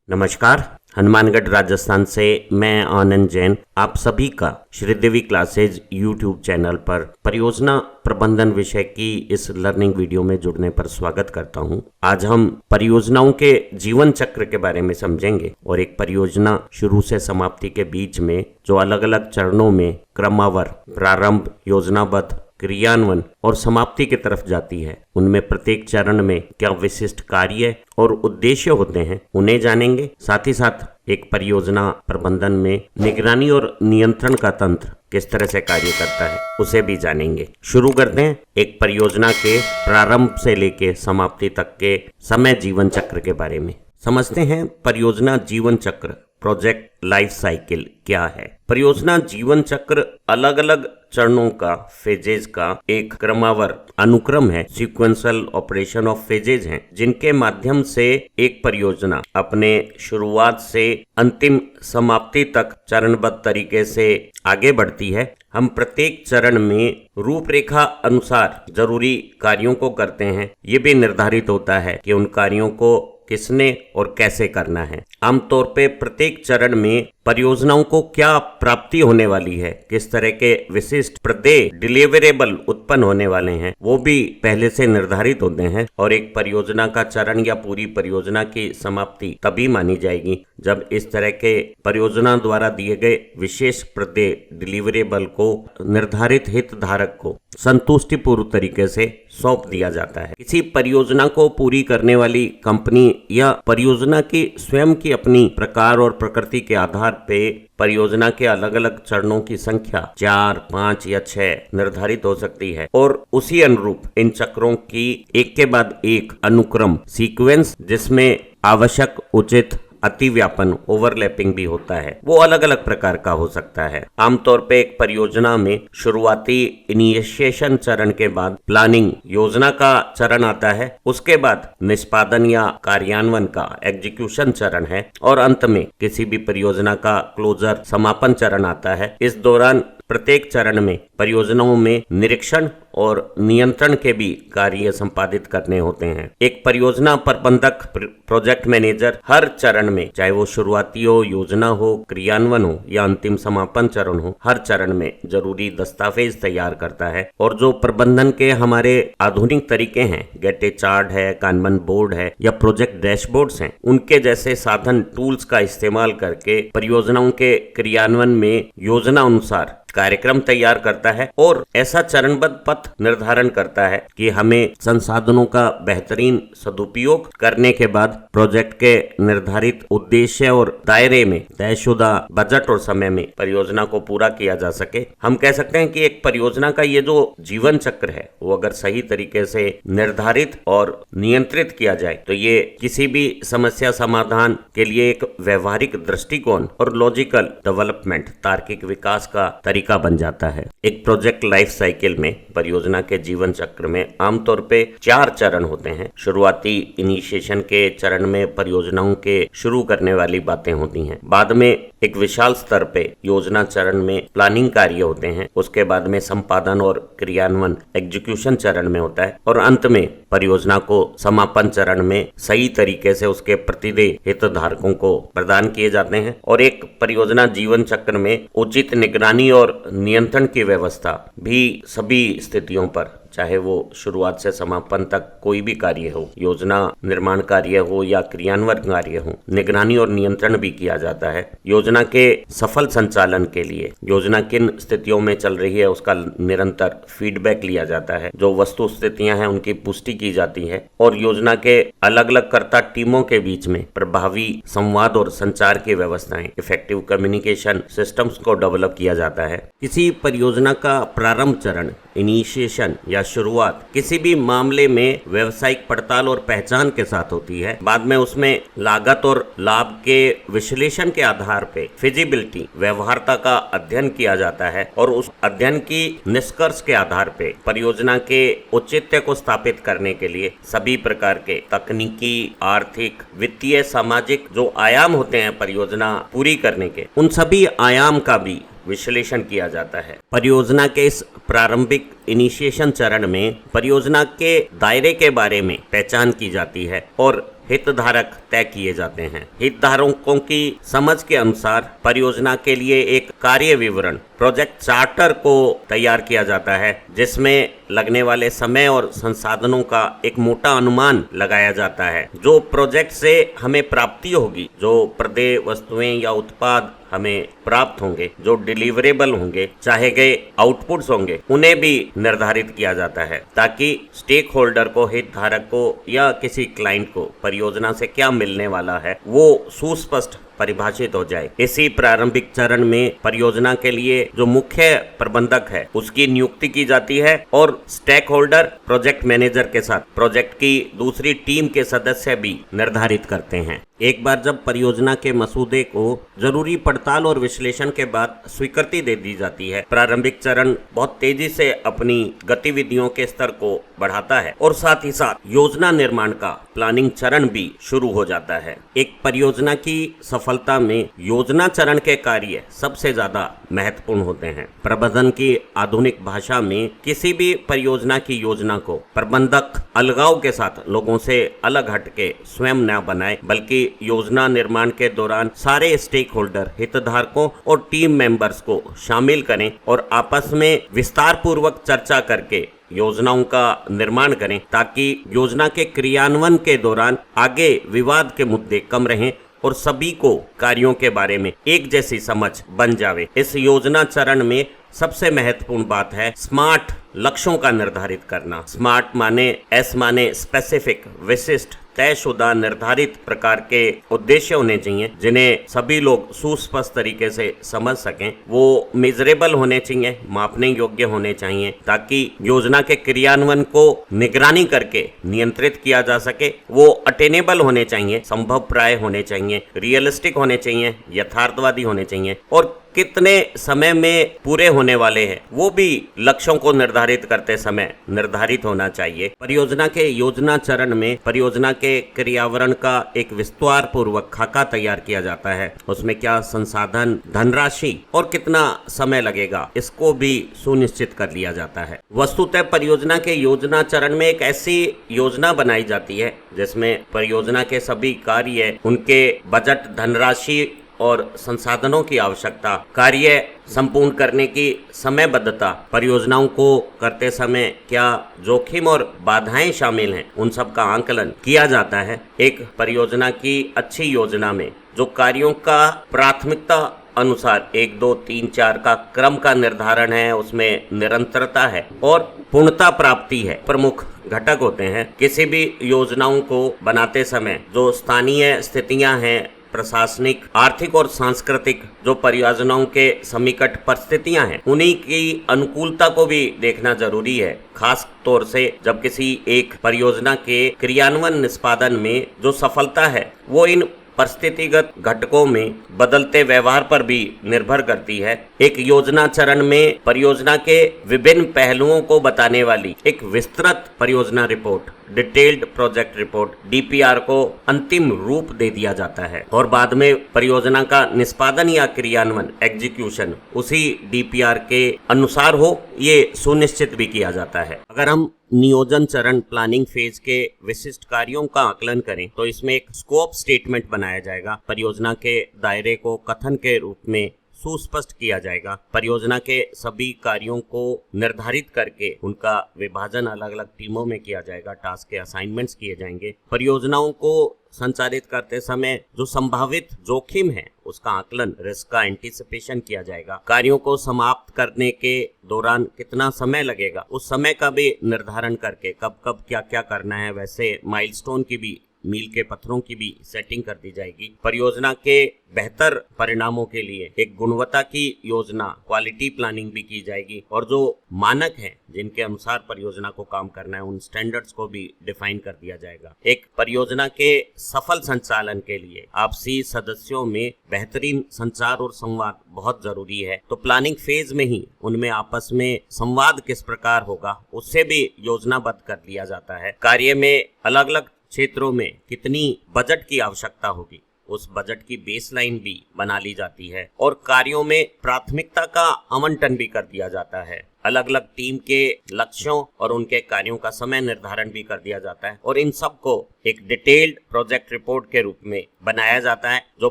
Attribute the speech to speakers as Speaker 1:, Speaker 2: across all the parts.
Speaker 1: नमस्कार। हनुमानगढ़ राजस्थान से मैं आनंद जैन आप सभी का श्रीदेवी क्लासेज यूट्यूब चैनल पर परियोजना प्रबंधन विषय की इस लर्निंग वीडियो में जुड़ने पर स्वागत करता हूं। आज हम परियोजनाओं के जीवन चक्र के बारे में समझेंगे और एक परियोजना शुरू से समाप्ति के बीच में जो अलग अलग चरणों में क्रमवार प्रारंभ, योजनाबद्ध, क्रियान्वयन और समाप्ति की तरफ जाती है, उनमें प्रत्येक चरण में क्या विशिष्ट कार्य और उद्देश्य होते हैं उन्हें जानेंगे। साथ ही साथ एक परियोजना प्रबंधन में निगरानी और नियंत्रण का तंत्र किस तरह से कार्य करता है उसे भी जानेंगे। शुरू करते हैं एक परियोजना के प्रारंभ से लेकर समाप्ति तक के समय जीवन चक्र के बारे में। समझते हैं परियोजना जीवन चक्र, प्रोजेक्ट लाइफ साइकिल क्या है। परियोजना जीवन चक्र अलग अलग चरणों का, फेजेज का एक क्रमवार अनुक्रम है, सीक्वेंशियल ऑपरेशन ऑफ फेजेज हैं, जिनके माध्यम से एक परियोजना अपने शुरुआत से अंतिम समाप्ति तक चरणबद्ध तरीके से आगे बढ़ती है। हम प्रत्येक चरण में रूपरेखा अनुसार जरूरी कार्यों को करते हैं। ये भी निर्धारित होता है कि उन कार्यों को किसने और कैसे करना है। आमतौर पे प्रत्येक चरण में परियोजनाओं को क्या प्राप्ति होने वाली है, किस तरह के विशिष्ट प्रदेय डिलीवरेबल उत्पन्न होने वाले हैं, वो भी पहले से निर्धारित होते हैं। और एक परियोजना का चरण या पूरी परियोजना की समाप्ति तभी मानी जाएगी जब इस तरह के परियोजना द्वारा दिए गए विशेष प्रदेय डिलीवरेबल को निर्धारित हितधारक को संतुष्टिपूर्ण तरीके से सौंप दिया जाता है। किसी परियोजना को पूरी करने वाली कंपनी या परियोजना की स्वयं की अपनी प्रकार और प्रकृति के आधार पे परियोजना के अलग अलग चरणों की संख्या 4, 5 या 6 निर्धारित हो सकती है और उसी अनुरूप इन चक्रों की एक के बाद एक अनुक्रम सीक्वेंस, जिसमें आवश्यक, उचित, अतिव्यापन, ओवरलैपिंग भी होता है, वो अलग अलग प्रकार का हो सकता है। आमतौर पे एक परियोजना में शुरुआती इनिशिएशन चरण के बाद प्लानिंग, योजना का चरण आता है, उसके बाद निष्पादन या कार्यान्वयन का एग्जीक्यूशन चरण है और अंत में किसी भी परियोजना का क्लोजर, समापन चरण आता है। इस दौरान प्रत्येक चरण में परियोजनाओं में निरीक्षण और नियंत्रण के भी कार्य संपादित करने होते हैं। एक परियोजना प्रबंधक, प्रोजेक्ट मैनेजर हर चरण में, चाहे वो शुरुआती हो, योजना हो, क्रियान्वयन हो या अंतिम समापन चरण हो, हर चरण में जरूरी दस्तावेज तैयार करता है। और जो प्रबंधन के हमारे आधुनिक तरीके हैं, गेटे चार्ट है, कानमन बोर्ड है या प्रोजेक्ट डैशबोर्ड्स हैं, उनके जैसे साधन, टूल्स का इस्तेमाल करके परियोजनाओं के क्रियान्वयन में योजना अनुसार कार्यक्रम तैयार करता है और ऐसा चरणबद्ध पथ निर्धारण करता है कि हमें संसाधनों का बेहतरीन सदुपयोग करने के बाद प्रोजेक्ट के निर्धारित उद्देश्य और दायरे में तयशुदा बजट और समय में परियोजना को पूरा किया जा सके। हम कह सकते हैं कि एक परियोजना का ये जो जीवन चक्र है, वो अगर सही तरीके से निर्धारित और नियंत्रित किया जाए तो ये किसी भी समस्या समाधान के लिए एक व्यवहारिक दृष्टिकोण और लॉजिकल डेवलपमेंट, तार्किक विकास का तरीका बन जाता है। एक प्रोजेक्ट लाइफ साइकिल में परियोजना के जीवन चक्र में आमतौर पे 4 चरण होते हैं। शुरुआती इनिशिएशन के चरण में परियोजनाओं के शुरू करने वाली बातें होती हैं। बाद में एक विशाल स्तर पे योजना चरण में प्लानिंग कार्य होते हैं। उसके बाद में संपादन और क्रियान्वयन एग्जीक्यूशन चरण में होता है और अंत में परियोजना को समापन चरण में सही तरीके से उसके प्रतिदेय हितधारकों को प्रदान किए जाते हैं। और एक परियोजना जीवन चक्र में उचित निगरानी और नियंत्रण की व्यवस्था भी सभी स्थितियों पर, चाहे वो शुरुआत से समापन तक कोई भी कार्य हो, योजना निर्माण कार्य हो या क्रियान्वयन कार्य हो, निगरानी और नियंत्रण भी किया जाता है। योजना के सफल संचालन के लिए योजना किन स्थितियों में चल रही है उसका निरंतर फीडबैक लिया जाता है। जो वस्तु स्थितियां हैं उनकी पुष्टि की जाती है और योजना के अलग अलग कर्ता टीमों के बीच में प्रभावी संवाद और संचार की व्यवस्थाएं, इफेक्टिव कम्युनिकेशन सिस्टम्स को डेवलप किया जाता है। किसी परियोजना का प्रारंभ चरण, इनिशिएशन या शुरुआत किसी भी मामले में व्यावसायिक पड़ताल और पहचान के साथ होती है। बाद में उसमें लागत और लाभ के विश्लेषण के आधार पे फिजिबिलिटी, व्यवहार्यता का अध्ययन किया जाता है और उस अध्ययन की निष्कर्ष के आधार पे परियोजना के औचित्य को स्थापित करने के लिए सभी प्रकार के तकनीकी, आर्थिक, वित्तीय, सामाजिक जो आयाम होते हैं परियोजना पूरी करने के, उन सभी आयाम का भी विश्लेषण किया जाता है। परियोजना के इस प्रारंभिक इनिशिएशन चरण में परियोजना के दायरे के बारे में पहचान की जाती है और हितधारक तय किए जाते हैं। हितधारकों की समझ के अनुसार परियोजना के लिए एक कार्य विवरण प्रोजेक्ट चार्टर को तैयार किया जाता है, जिसमें लगने वाले समय और संसाधनों का एक मोटा अनुमान लगाया जाता है। जो प्रोजेक्ट से हमें प्राप्ति होगी, जो प्रदेय वस्तुएं या उत्पाद हमें प्राप्त होंगे, जो डिलीवरेबल होंगे, चाहे गए आउटपुट्स होंगे, उन्हें भी निर्धारित किया जाता है ताकि स्टेक होल्डर को, हितधारक को या किसी क्लाइंट को परियोजना से क्या मिलने वाला है वो सुस्पष्ट परिभाषित हो जाए। इसी प्रारंभिक चरण में परियोजना के लिए जो मुख्य प्रबंधक है उसकी नियुक्ति की जाती है और स्टेक होल्डर प्रोजेक्ट मैनेजर के साथ प्रोजेक्ट की दूसरी टीम के सदस्य भी निर्धारित करते हैं। एक बार जब परियोजना के मसूदे को जरूरी पड़ताल और विश्लेषण के बाद स्वीकृति दे दी जाती है, प्रारंभिक चरण बहुत तेजी से अपनी गतिविधियों के स्तर को बढ़ाता है और साथ ही साथ योजना निर्माण का प्लानिंग चरण भी शुरू हो जाता है। एक परियोजना की सफलता में योजना चरण के कार्य सबसे ज्यादा महत्वपूर्ण होते हैं। प्रबंधन की आधुनिक भाषा में किसी भी परियोजना की योजना को प्रबंधक अलगाव के साथ लोगों से अलग हटके स्वयं न बनाए, बल्कि योजना निर्माण के दौरान सारे स्टेक होल्डर, हितधारकों और टीम मेंबर्स को शामिल करें और आपस में विस्तार पूर्वक चर्चा करके योजनाओं का निर्माण करें ताकि योजना के क्रियान्वयन के दौरान आगे विवाद के मुद्दे कम रहें और सभी को कार्यों के बारे में एक जैसी समझ बन जावे। इस योजना चरण में सबसे महत्वपूर्ण बात है स्मार्ट लक्ष्यों का निर्धारित करना। स्मार्ट माने एस माने स्पेसिफिक, विशिष्ट, तयशुदा, निर्धारित प्रकार के उद्देश्य होने चाहिए जिन्हें सभी लोग सुस्पष्ट तरीके से समझ सकें। वो मेजरेबल होने चाहिए, मापने योग्य होने चाहिए ताकि योजना के क्रियान्वयन को निगरानी करके नियंत्रित किया जा सके। वो अटेनेबल होने चाहिए, संभव प्राय होने चाहिए, रियलिस्टिक होने चाहिए, यथार्थवादी होने चाहिए और कितने समय में पूरे होने वाले हैं वो भी लक्ष्यों को निर्धारित करते समय निर्धारित होना चाहिए। परियोजना के योजना चरण में परियोजना के क्रियावरण का एक विस्तार पूर्वक खाका तैयार किया जाता है। उसमें क्या संसाधन, धनराशि और कितना समय लगेगा इसको भी सुनिश्चित कर लिया जाता है। वस्तुतः परियोजना के योजना चरण में एक ऐसी योजना बनाई जाती है जिसमें परियोजना के सभी कार्य, उनके बजट, धनराशि और संसाधनों की आवश्यकता, कार्य संपूर्ण करने की समयबद्धता, परियोजनाओं को करते समय क्या जोखिम और बाधाएं शामिल हैं, उन सब का आंकलन किया जाता है। एक परियोजना की अच्छी योजना में जो कार्यों का प्राथमिकता अनुसार 1, 2, 3, 4 का क्रम का निर्धारण है, उसमें निरंतरता है और पूर्णता प्राप्ति है, प्रमुख घटक होते हैं। किसी भी योजनाओं को बनाते समय जो स्थानीय स्थितियां हैं, प्रशासनिक, आर्थिक और सांस्कृतिक जो परियोजनाओं के सन्निकट परिस्थितियां हैं, उन्हीं की अनुकूलता को भी देखना जरूरी है। खास तौर से जब किसी एक परियोजना के क्रियान्वयन निष्पादन में जो सफलता है वो इन परिस्थितिगत घटकों में बदलते व्यवहार पर भी निर्भर करती है। एक योजना चरण में परियोजना के विभिन्न पहलुओं को बताने वाली एक विस्तृत परियोजना report, detailed project report, DPR को अंतिम रूप दे दिया जाता है और बाद में परियोजना का निष्पादन या क्रियान्वयन, एग्जीक्यूशन उसी डीपीआर के अनुसार हो, ये सुनिश्चित भी किया जाता है। अगर हम नियोजन चरण, प्लानिंग फेज के विशिष्ट कार्यों का आकलन करें तो इसमें एक स्कोप स्टेटमेंट बनाया जाएगा। परियोजना के दायरे को कथन के रूप में सुस्पष्ट किया जाएगा। परियोजना के सभी कार्यों को निर्धारित करके उनका विभाजन अलग अलग टीमों में किया जाएगा। टास्क के असाइनमेंट्स किए जाएंगे। परियोजनाओं को संचालित करते समय जो संभावित जोखिम है उसका आकलन, रिस्क का एंटीसिपेशन किया जाएगा। कार्यों को समाप्त करने के दौरान कितना समय लगेगा उस समय का भी निर्धारण करके कब कब क्या क्या करना है, वैसे माइलस्टोन की भी, मील के पत्थरों की भी सेटिंग कर दी जाएगी। परियोजना के बेहतर परिणामों के लिए एक गुणवत्ता की योजना, क्वालिटी प्लानिंग भी की जाएगी और जो मानक हैं जिनके अनुसार परियोजना को काम करना है उन स्टैंडर्ड्स को भी डिफाइन कर दिया जाएगा। एक परियोजना के सफल संचालन के लिए आपसी सदस्यों में बेहतरीन संचार और संवाद बहुत जरूरी है। तो प्लानिंग फेज में ही उनमें आपस में संवाद किस प्रकार होगा उससे भी योजनाबद्ध कर लिया जाता है। कार्य में अलग अलग क्षेत्रों में कितनी बजट की आवश्यकता होगी उस बजट की बेसलाइन भी बना ली जाती है और कार्यों में प्राथमिकता का आवंटन भी कर दिया जाता है। अलग अलग टीम के लक्ष्यों और उनके कार्यों का समय निर्धारण भी कर दिया जाता है और इन सब को एक डिटेल्ड प्रोजेक्ट रिपोर्ट के रूप में बनाया जाता है, जो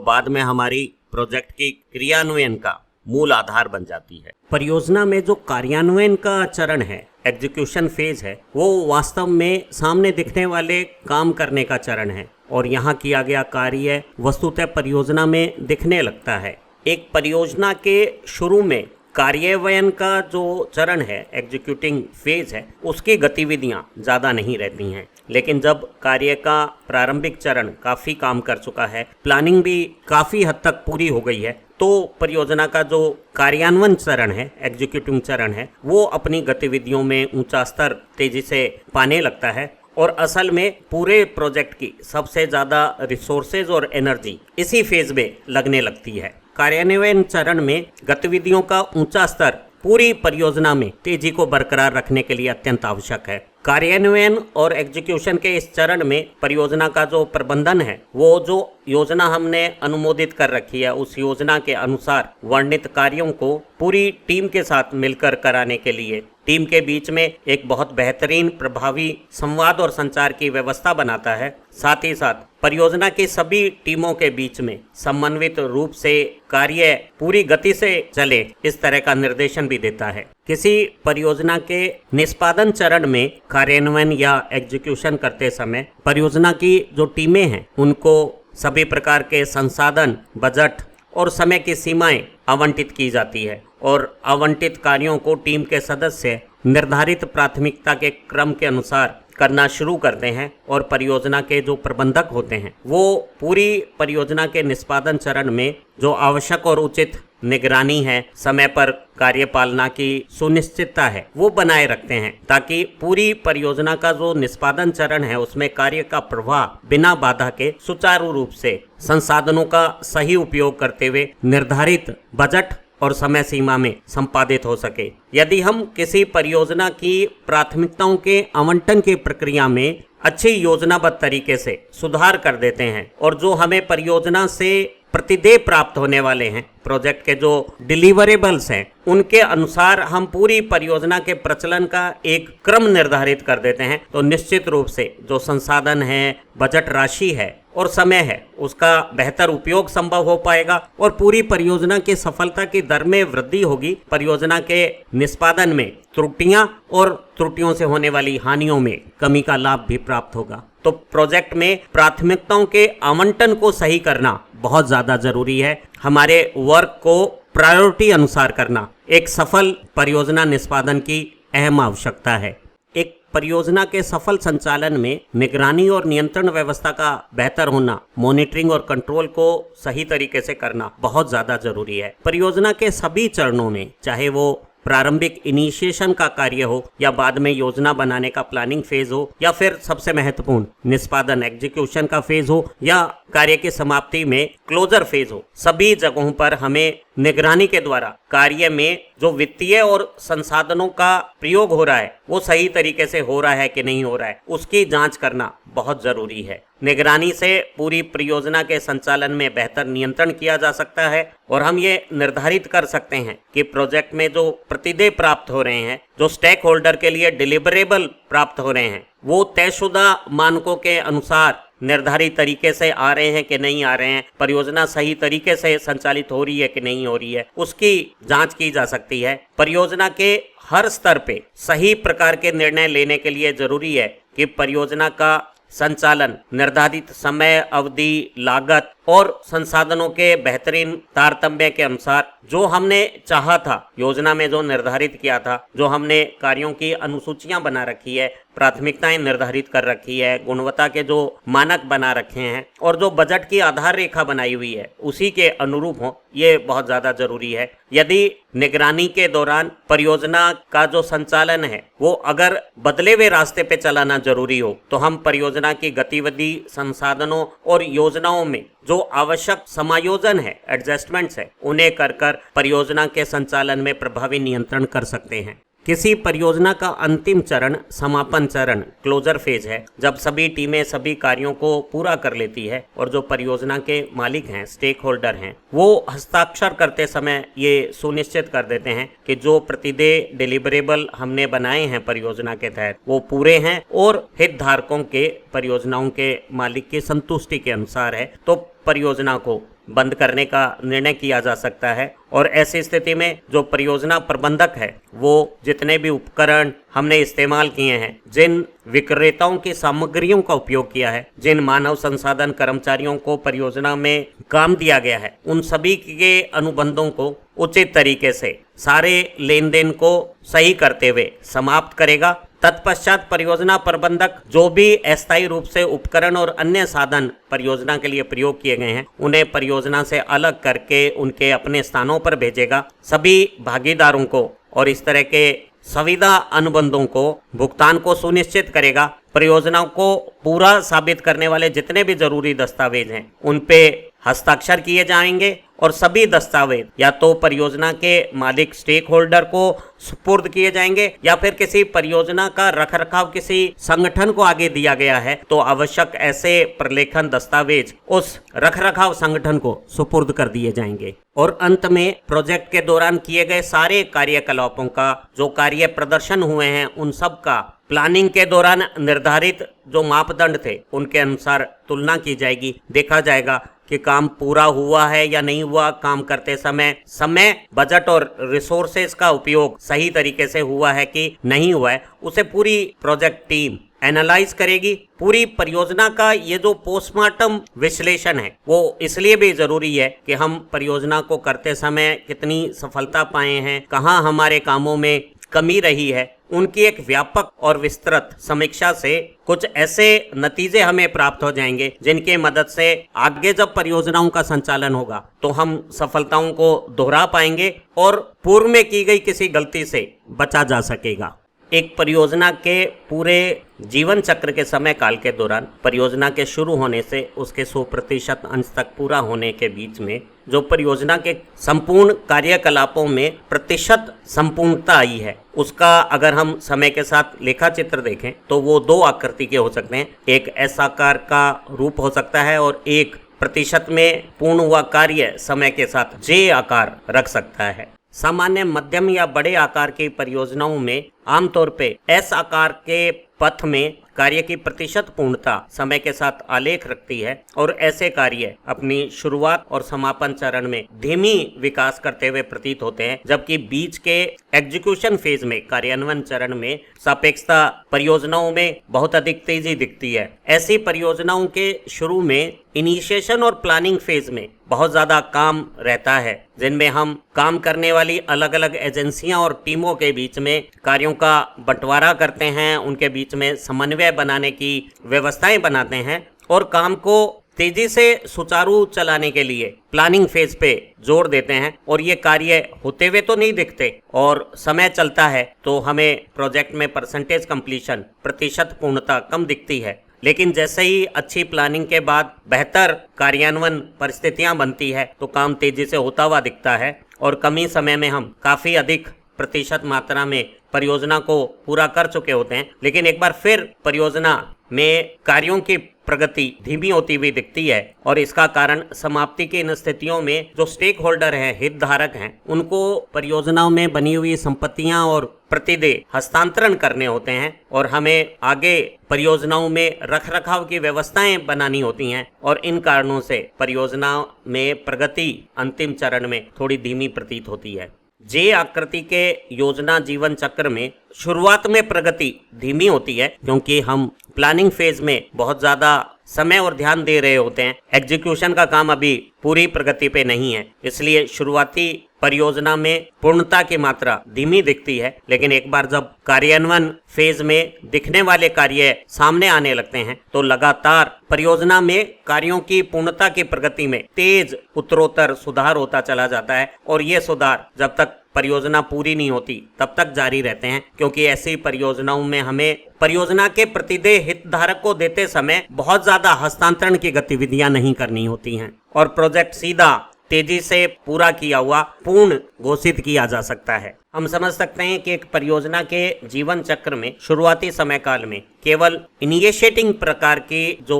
Speaker 1: बाद में हमारी प्रोजेक्ट की क्रियान्वयन का मूल आधार बन जाती है। परियोजना में जो कार्यान्वयन का चरण है, एग्जीक्यूशन फेज है, वो वास्तव में सामने दिखने वाले काम करने का चरण है और यहाँ किया गया कार्य वस्तुतः परियोजना में दिखने लगता है। एक परियोजना के शुरू में कार्यान्वयन का जो चरण है, एग्जीक्यूटिंग फेज है, उसकी गतिविधियाँ ज़्यादा नहीं रहती हैं, लेकिन जब कार्य का प्रारंभिक चरण काफ़ी काम कर चुका है, प्लानिंग भी काफ़ी हद तक पूरी हो गई है, तो परियोजना का जो कार्यान्वयन चरण है, एग्जीक्यूटिंग चरण है, वो अपनी गतिविधियों में ऊंचा स्तर तेजी से पाने लगता है और असल में पूरे प्रोजेक्ट की सबसे ज़्यादा रिसोर्सेज और एनर्जी इसी फेज में लगने लगती है। कार्यान्वयन चरण में गतिविधियों का ऊंचा स्तर पूरी परियोजना में तेजी को बरकरार रखने के लिए अत्यंत आवश्यक है। कार्यान्वयन और एग्जीक्यूशन के इस चरण में परियोजना का जो प्रबंधन है, वो जो योजना हमने अनुमोदित कर रखी है, उस योजना के अनुसार वर्णित कार्यों को पूरी टीम के साथ मिलकर कराने के लिए टीम के बीच में एक बहुत बेहतरीन प्रभावी संवाद और संचार की व्यवस्था बनाता है। साथ ही साथ परियोजना की सभी टीमों के बीच में समन्वित रूप से कार्य पूरी गति से चले, इस तरह का निर्देशन भी देता है। किसी परियोजना के निष्पादन चरण में कार्यान्वयन या एग्जीक्यूशन करते समय परियोजना की जो टीमें हैं, उनको सभी प्रकार के संसाधन, बजट और समय की सीमाएं आवंटित की जाती है और आवंटित कार्यों को टीम के सदस्य निर्धारित प्राथमिकता के क्रम के अनुसार करना शुरू करते हैं और परियोजना के जो प्रबंधक होते हैं, वो पूरी परियोजना के निष्पादन चरण में जो आवश्यक और उचित निगरानी है, समय पर कार्यपालना की सुनिश्चितता है, वो बनाए रखते हैं, ताकि पूरी परियोजना का जो निष्पादन चरण है, उसमें कार्य का प्रवाह बिना बाधा के सुचारू रूप से संसाधनों का सही उपयोग करते हुए निर्धारित बजट और समय सीमा में संपादित हो सके। यदि हम किसी परियोजना की प्राथमिकताओं के आवंटन की प्रक्रिया में अच्छी योजनाबद्ध तरीके से सुधार कर देते हैं और जो हमें परियोजना से प्रतिदेय प्राप्त होने वाले हैं, प्रोजेक्ट के जो डिलीवरेबल्स हैं, उनके अनुसार हम पूरी परियोजना के प्रचलन का एक क्रम निर्धारित कर देते हैं, तो निश्चित रूप से जो संसाधन है, बजट राशि है और समय है, उसका बेहतर उपयोग संभव हो पाएगा और पूरी परियोजना की सफलता की दर में वृद्धि होगी। परियोजना के निष्पादन में त्रुटियां और त्रुटियों से होने वाली हानियों में कमी का लाभ भी प्राप्त होगा। तो प्रोजेक्ट में प्राथमिकताओं के आवंटन को सही करना बहुत ज़्यादा जरूरी है। हमारे वर्क को प्रायोरिटी अनुसार करना एक सफल परियोजना निष्पादन की अहम आवश्यकता है। एक परियोजना के सफल संचालन में निगरानी और नियंत्रण व्यवस्था का बेहतर होना, मॉनिटरिंग और कंट्रोल को सही तरीके से करना बहुत ज़्यादा जरूरी है। परियोजना के सभी चरणों में, चाहे वो प्रारंभिक इनिशिएशन का कार्य हो या बाद में योजना बनाने का प्लानिंग फेज हो या फिर सबसे महत्वपूर्ण निष्पादन एग्जीक्यूशन का फेज हो या कार्य की समाप्ति में क्लोजर फेज हो, सभी जगहों पर हमें निगरानी के द्वारा कार्य में जो वित्तीय और संसाधनों का प्रयोग हो रहा है, वो सही तरीके से हो रहा है कि नहीं हो रहा है, उसकी जांच करना बहुत जरूरी है। निगरानी से पूरी परियोजना के संचालन में बेहतर नियंत्रण किया जा सकता है और हम ये निर्धारित कर सकते हैं कि प्रोजेक्ट में जो प्रतिदेय प्राप्त हो रहे हैं, जो स्टेक होल्डर के लिए डिलीवरेबल प्राप्त हो रहे हैं, वो तयशुदा मानकों के अनुसार निर्धारित तरीके से आ रहे हैं कि नहीं आ रहे हैं, परियोजना सही तरीके से संचालित हो रही है कि नहीं हो रही है, उसकी जांच की जा सकती है। परियोजना के हर स्तर पे सही प्रकार के निर्णय लेने के लिए जरूरी है कि परियोजना का संचालन निर्धारित समय अवधि, लागत और संसाधनों के बेहतरीन तारतम्य के अनुसार जो हमने चाहा था, योजना में जो निर्धारित किया था, जो हमने कार्यों की अनुसूचियां बना रखी है, प्राथमिकताएं निर्धारित कर रखी है, गुणवत्ता के जो मानक बना रखे हैं और जो बजट की आधार रेखा बनाई हुई है, उसी के अनुरूप हो, ये बहुत ज़्यादा जरूरी है। यदि निगरानी के दौरान परियोजना का जो संचालन है वो अगर बदले हुए रास्ते पे चलाना जरूरी हो, तो हम परियोजना की गतिविधि, संसाधनों और योजनाओं में जो आवश्यक समायोजन है, एडजस्टमेंट्स है, उन्हें कर परियोजना के संचालन में प्रभावी नियंत्रण कर सकते हैं। किसी परियोजना का अंतिम चरण समापन चरण क्लोजर फेज है, जब सभी टीमें सभी कार्यों को पूरा कर लेती है और जो परियोजना के मालिक हैं, स्टेक होल्डर हैं, वो हस्ताक्षर करते समय ये सुनिश्चित कर देते हैं कि जो प्रतिदेय डिलीवरेबल हमने बनाए हैं परियोजना के तहत वो पूरे हैं और हितधारकों के परियोजनाओं के मालिक की संतुष्टि के अनुसार है, तो परियोजना को बंद करने का निर्णय किया जा सकता है। और ऐसी स्थिति में जो परियोजना प्रबंधक है वो जितने भी उपकरण हमने इस्तेमाल किए हैं, जिन विक्रेताओं की सामग्रियों का उपयोग किया है, जिन मानव संसाधन कर्मचारियों को परियोजना में काम दिया गया है, उन सभी के अनुबंधों को उचित तरीके से सारे लेन देन को सही करते हुए समाप्त करेगा। तत्पश्चात परियोजना प्रबंधक जो भी अस्थायी रूप से उपकरण और अन्य साधन परियोजना के लिए प्रयोग किए गए हैं उन्हें परियोजना से अलग करके उनके अपने स्थानों पर भेजेगा। सभी भागीदारों को और इस तरह के संविदा अनुबंधों को भुगतान को सुनिश्चित करेगा। परियोजना को पूरा साबित करने वाले जितने भी जरूरी दस्तावेज हैं उन पे हस्ताक्षर किए जाएंगे और सभी दस्तावेज या तो परियोजना के मालिक स्टेक होल्डर को सुपुर्द किए जाएंगे या फिर किसी परियोजना का रखरखाव किसी संगठन को आगे दिया गया है तो आवश्यक ऐसे प्रलेखन दस्तावेज उस रखरखाव संगठन को सुपुर्द कर दिए जाएंगे। और अंत में प्रोजेक्ट के दौरान किए गए सारे कार्यकलापों का जो कार्य प्रदर्शन हुए हैं उन सब का प्लानिंग के दौरान निर्धारित जो मापदंड थे उनके अनुसार तुलना की जाएगी। देखा जाएगा कि काम पूरा हुआ है या नहीं हुआ, काम करते समय बजट और रिसोर्सेज का उपयोग सही तरीके से हुआ है कि नहीं हुआ है, उसे पूरी प्रोजेक्ट टीम एनालाइज करेगी। पूरी परियोजना का ये जो पोस्टमार्टम विश्लेषण है वो इसलिए भी जरूरी है कि हम परियोजना को करते समय कितनी सफलता पाए हैं, कहाँ हमारे कामों में कमी रही है, उनकी एक व्यापक और विस्तृत समीक्षा से कुछ ऐसे नतीजे हमें प्राप्त हो जाएंगे जिनकी मदद से आगे जब परियोजनाओं का संचालन होगा तो हम सफलताओं को दोहरा पाएंगे और पूर्व में की गई किसी गलती से बचा जा सकेगा। एक परियोजना के पूरे जीवन चक्र के समय काल के दौरान परियोजना के शुरू होने से उसके 100% अंश तक पूरा होने के बीच में जो परियोजना के संपूर्ण कार्यकलापों में प्रतिशत संपूर्णता आई है उसका अगर हम समय के साथ लेखा चित्र देखें तो वो दो आकृति के हो सकते हैं। एक एस आकार का रूप हो सकता है और एक प्रतिशत में पूर्ण हुआ कार्य समय के साथ जे आकार रख सकता है। सामान्य मध्यम या बड़े आकार की परियोजनाओं में आमतौर पे एस आकार के पथ में कार्य की प्रतिशत पूर्णता समय के साथ आलेख रखती है और ऐसे कार्य अपनी शुरुआत और समापन चरण में धीमी विकास करते हुए प्रतीत होते हैं, जबकि बीच के एग्जीक्यूशन फेज में कार्यान्वयन चरण में सापेक्षता परियोजनाओं में बहुत अधिक तेजी दिखती है। ऐसी परियोजनाओं के शुरू में इनिशिएशन और प्लानिंग फेज में बहुत ज्यादा काम रहता है, जिनमें हम काम करने वाली अलग अलग एजेंसियां और टीमों के बीच में कार्यों का बंटवारा करते हैं, उनके बीच में समन्वय बनाने की व्यवस्थाएं बनाते हैं और काम को तेजी से सुचारू चलाने के लिए प्लानिंग फेज पे जोर देते हैं। और ये कार्य होते हुए तो नहीं दिखते और समय चलता है तो हमें प्रोजेक्ट में परसेंटेज कंप्लीशन प्रतिशत पूर्णता कम दिखती है, लेकिन जैसे ही अच्छी प्लानिंग के बाद बेहतर कार्यान्वयन परिस्थितियां बनती है तो काम तेजी से होता हुआ दिखता है और कम ही समय में हम काफी अधिक प्रतिशत मात्रा में परियोजना को पूरा कर चुके होते हैं। लेकिन एक बार फिर परियोजना में कार्यों की प्रगति धीमी होती हुई दिखती है और इसका कारण समाप्ति की इन स्थितियों में जो स्टेक होल्डर हैं, हितधारक हैं, उनको परियोजनाओं में बनी हुई संपत्तियां और प्रतिदेय हस्तांतरण करने होते हैं और हमें आगे परियोजनाओं में रखरखाव की व्यवस्थाएं बनानी होती हैं और इन कारणों से परियोजना में प्रगति अंतिम चरण में थोड़ी धीमी प्रतीत होती है। जे आकृति के योजना जीवन चक्र में शुरुआत में प्रगति धीमी होती है क्योंकि हम प्लानिंग फेज में बहुत ज्यादा समय और ध्यान दे रहे होते हैं, एग्जीक्यूशन का काम अभी पूरी प्रगति पे नहीं है, इसलिए शुरुआती परियोजना में पूर्णता की मात्रा धीमी दिखती है। लेकिन एक बार जब कार्यान्वयन फेज में दिखने वाले कार्य सामने आने लगते हैं तो लगातार परियोजना में कार्यों की पूर्णता की प्रगति में तेज उत्तरोत्तर सुधार होता चला जाता है और ये सुधार जब तक परियोजना पूरी नहीं होती तब तक जारी रहते हैं, क्योंकि ऐसी परियोजनाओं में हमें परियोजना के प्रतिदेय हितधारक को देते समय बहुत ज्यादा हस्तांतरण की गतिविधियां नहीं करनी होती हैं और प्रोजेक्ट सीधा तेजी से पूरा किया हुआ पूर्ण घोषित किया जा सकता है। हम समझ सकते हैं कि एक परियोजना के जीवन चक्र में शुरुआती समय काल में केवल इनिशिएटिंग प्रकार की जो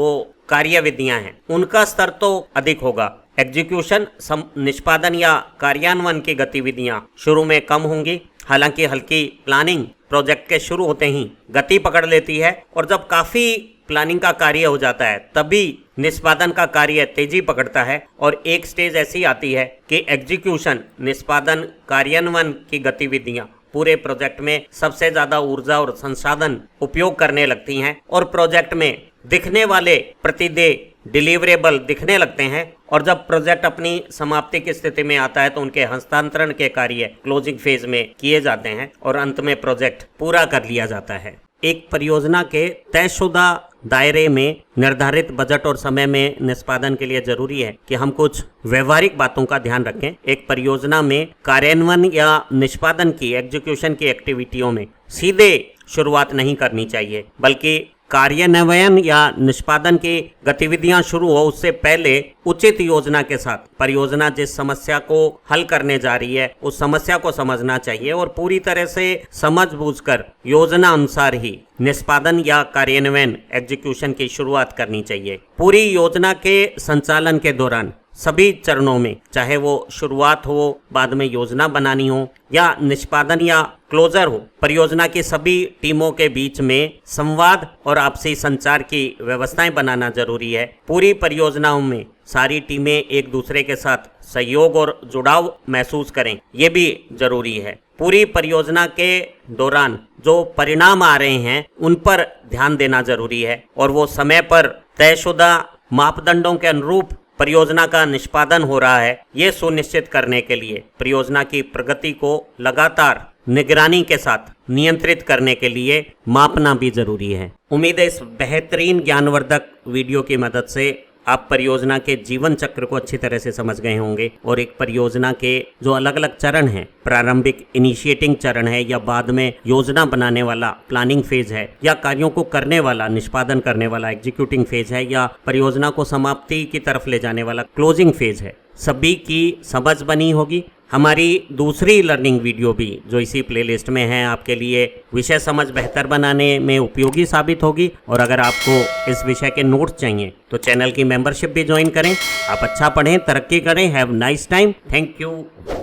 Speaker 1: कार्यविधियां हैं उनका स्तर तो अधिक होगा। एग्जीक्यूशन निष्पादन या कार्यान्वयन की गतिविधियां शुरू में कम होंगी। हालांकि हल्की प्लानिंग प्रोजेक्ट के शुरू होते ही गति पकड़ लेती है और जब काफी प्लानिंग का कार्य हो जाता है तभी निष्पादन का कार्य तेजी पकड़ता है और एक स्टेज ऐसी आती है कि एग्जीक्यूशन निष्पादन कार्यान्वयन की गतिविधियां पूरे प्रोजेक्ट में सबसे ज्यादा ऊर्जा और संसाधन उपयोग करने लगती हैं और प्रोजेक्ट में दिखने वाले प्रतिदेय डिलीवरेबल दिखने लगते हैं और जब प्रोजेक्ट अपनी समाप्ति की स्थिति में आता है तो उनके हस्तांतरण के कार्य क्लोजिंग फेज में किए जाते हैं और अंत में प्रोजेक्ट पूरा कर लिया जाता है। एक परियोजना के तयशुदा दायरे में निर्धारित बजट और समय में निष्पादन के लिए जरूरी है कि हम कुछ व्यवहारिक बातों का ध्यान रखें। एक परियोजना में कार्यान्वयन या निष्पादन की एग्जीक्यूशन की एक्टिविटियों में सीधे शुरुआत नहीं करनी चाहिए, बल्कि कार्यान्वयन या निष्पादन की गतिविधियां शुरू हो उससे पहले उचित योजना के साथ परियोजना जिस समस्या को हल करने जा रही है उस समस्या को समझना चाहिए और पूरी तरह से समझ बूझकर योजना अनुसार ही निष्पादन या कार्यान्वयन एग्जीक्यूशन की शुरुआत करनी चाहिए। पूरी योजना के संचालन के दौरान सभी चरणों में, चाहे वो शुरुआत हो, बाद में योजना बनानी हो या निष्पादन या क्लोजर हो, परियोजना की सभी टीमों के बीच में संवाद और आपसी संचार की व्यवस्थाएं बनाना जरूरी है। पूरी परियोजनाओं में सारी टीमें एक दूसरे के साथ सहयोग और जुड़ाव महसूस करें, ये भी जरूरी है। पूरी परियोजना के दौरान जो परिणाम आ रहे हैं उन पर ध्यान देना जरूरी है और वो समय पर तयशुदा मापदंडों के अनुरूप परियोजना का निष्पादन हो रहा है, ये सुनिश्चित करने के लिए परियोजना की प्रगति को लगातार निगरानी के साथ नियंत्रित करने के लिए मापना भी जरूरी है। उम्मीद है इस बेहतरीन ज्ञानवर्धक वीडियो की मदद से आप परियोजना के जीवन चक्र को अच्छी तरह से समझ गए होंगे और एक परियोजना के जो अलग अलग चरण हैं, प्रारंभिक इनिशिएटिंग चरण है या बाद में योजना बनाने वाला प्लानिंग फेज है या कार्यों को करने वाला निष्पादन करने वाला एग्जीक्यूटिंग फेज है या परियोजना को समाप्ति की तरफ ले जाने वाला क्लोजिंग फेज है, सभी की समझ बनी होगी। हमारी दूसरी लर्निंग वीडियो भी जो इसी प्लेलिस्ट में है आपके लिए विषय समझ बेहतर बनाने में उपयोगी साबित होगी और अगर आपको इस विषय के नोट्स चाहिए तो चैनल की मेंबरशिप भी ज्वाइन करें। आप अच्छा पढ़ें, तरक्की करें। Have nice time. Thank you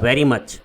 Speaker 1: very much.